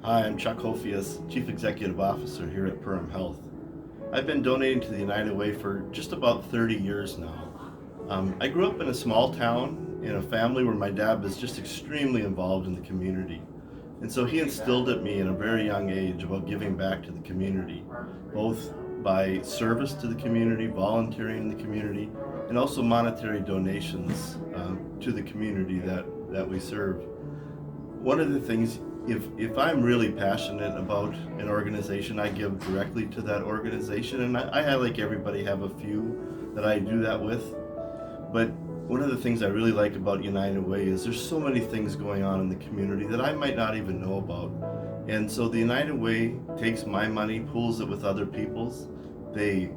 Hi, I'm Chuck Hofius, Chief Executive Officer here at Perham Health. I've been donating to the United Way for just about 30 years now. I grew up in a small town in a family where my dad was just extremely involved in the community. And so he instilled at me in a very young age about giving back to the community, both by service to the community, volunteering in the community, and also monetary donations to the community that we serve. One of the things, if I'm really passionate about an organization, I give directly to that organization, and I like everybody, have a few that I do that with. But one of the things I really like about United Way is there's so many things going on in the community that I might not even know about. And so the United Way takes my money, pools it with other people's. They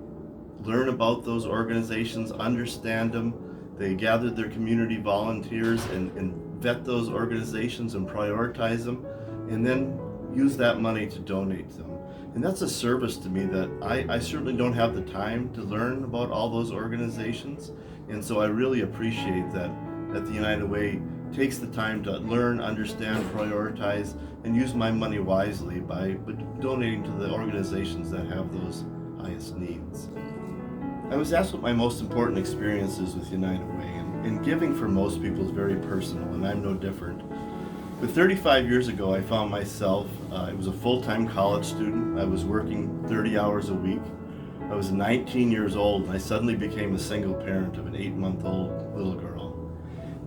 learn about those organizations, understand them. They gather their community volunteers and vet those organizations and prioritize them, and then use that money to donate to them. And that's a service to me that I certainly don't have the time to learn about all those organizations. And so I really appreciate that the United Way takes the time to learn, understand, prioritize, and use my money wisely by donating to the organizations that have those highest needs. I was asked what my most important experience is with United Way, and giving for most people is very personal, and I'm no different. But 35 years ago, I found myself, I was a full-time college student. I was working 30 hours a week. I was 19 years old, and I suddenly became a single parent of an 8-month-old little girl.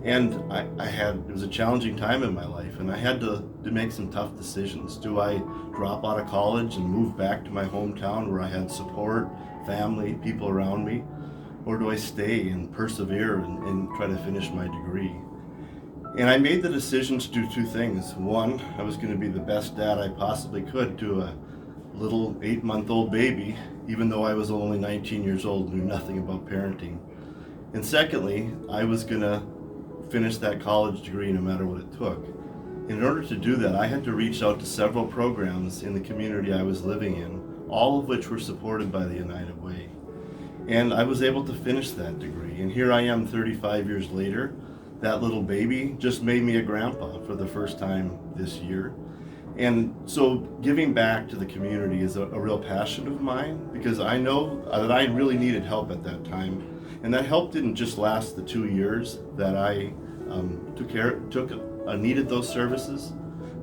And it was a challenging time in my life, and I had to make some tough decisions. Do I drop out of college and move back to my hometown where I had support, family, people around me? Or do I stay and persevere and try to finish my degree? And I made the decision to do two things. One, I was going to be the best dad I possibly could to a little 8-month-old baby, even though I was only 19 years old and knew nothing about parenting. And secondly, I was going to finish that college degree no matter what it took. In order to do that, I had to reach out to several programs in the community I was living in, all of which were supported by the United Way. And I was able to finish that degree. And here I am 35 years later. That little baby just made me a grandpa for the first time this year. And so giving back to the community is a real passion of mine, because I know that I really needed help at that time. And that help didn't just last the 2 years that I needed those services.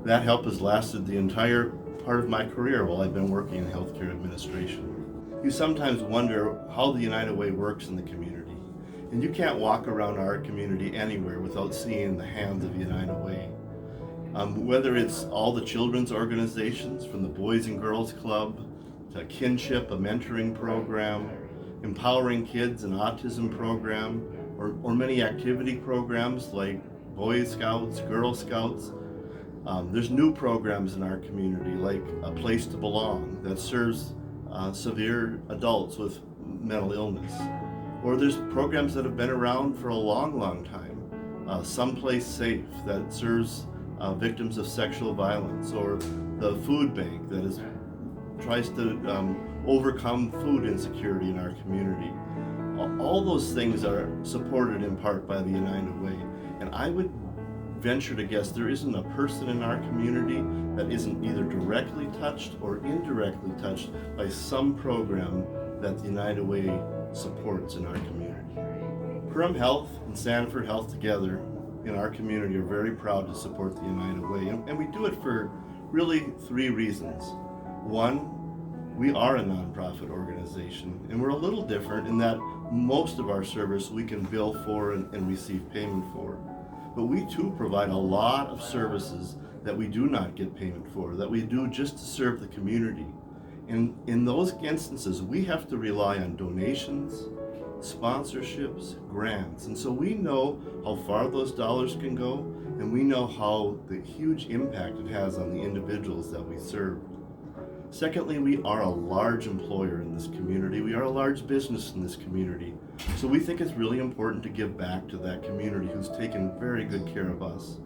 That help has lasted the entire part of my career while I've been working in healthcare administration. You sometimes wonder how the United Way works in the community. And you can't walk around our community anywhere without seeing the hands of the United Way. Whether it's all the children's organizations, from the Boys and Girls Club to Kinship, a mentoring program, Empowering Kids, an autism program, or many activity programs like Boy Scouts, Girl Scouts. There's new programs in our community like A Place to Belong that serves severe adults with mental illness. Or there's programs that have been around for a long, long time. Someplace Safe that serves victims of sexual violence, or the Food Bank that tries to overcome food insecurity in our community. All those things are supported in part by the United Way. And I would venture to guess there isn't a person in our community that isn't either directly touched or indirectly touched by some program that the United Way supports in our community. Perham Health and Sanford Health together in our community are very proud to support the United Way, and we do it for really 3 reasons. One, we are a nonprofit organization, and we're a little different in that most of our service we can bill for and receive payment for. But we too provide a lot of services that we do not get payment for, that we do just to serve the community. And in those instances, we have to rely on donations, sponsorships, grants. And so we know how far those dollars can go, and we know how the huge impact it has on the individuals that we serve. Secondly, we are a large employer in this community. We are a large business in this community. So we think it's really important to give back to that community who's taken very good care of us.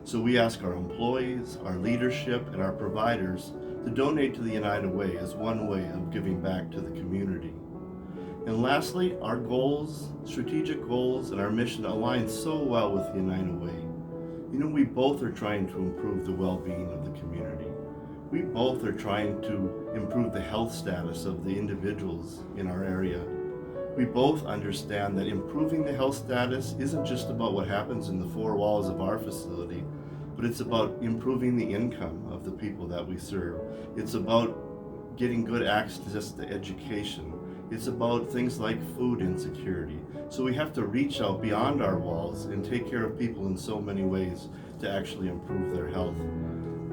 So we ask our employees, our leadership, and our providers to donate to the United Way as one way of giving back to the community. And lastly, our goals, strategic goals, and our mission align so well with the United Way. You know, we both are trying to improve the well-being of the community. We both are trying to improve the health status of the individuals in our area. We both understand that improving the health status isn't just about what happens in the four walls of our facility, but it's about improving the income of the people that we serve. It's about getting good access to education. It's about things like food insecurity. So we have to reach out beyond our walls and take care of people in so many ways to actually improve their health.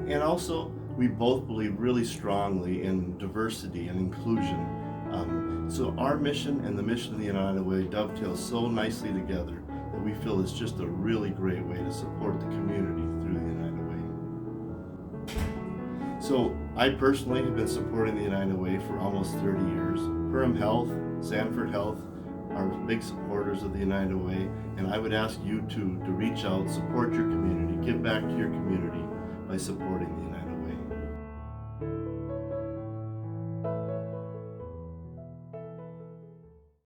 And also, we both believe really strongly in diversity and inclusion. So our mission and the mission of the United Way dovetail so nicely together that we feel it's just a really great way to support the community through the United Way. So I personally have been supporting the United Way for almost 30 years. Perham Health, Sanford Health are big supporters of the United Way, and I would ask you to reach out, support your community, give back to your community by supporting the United Way.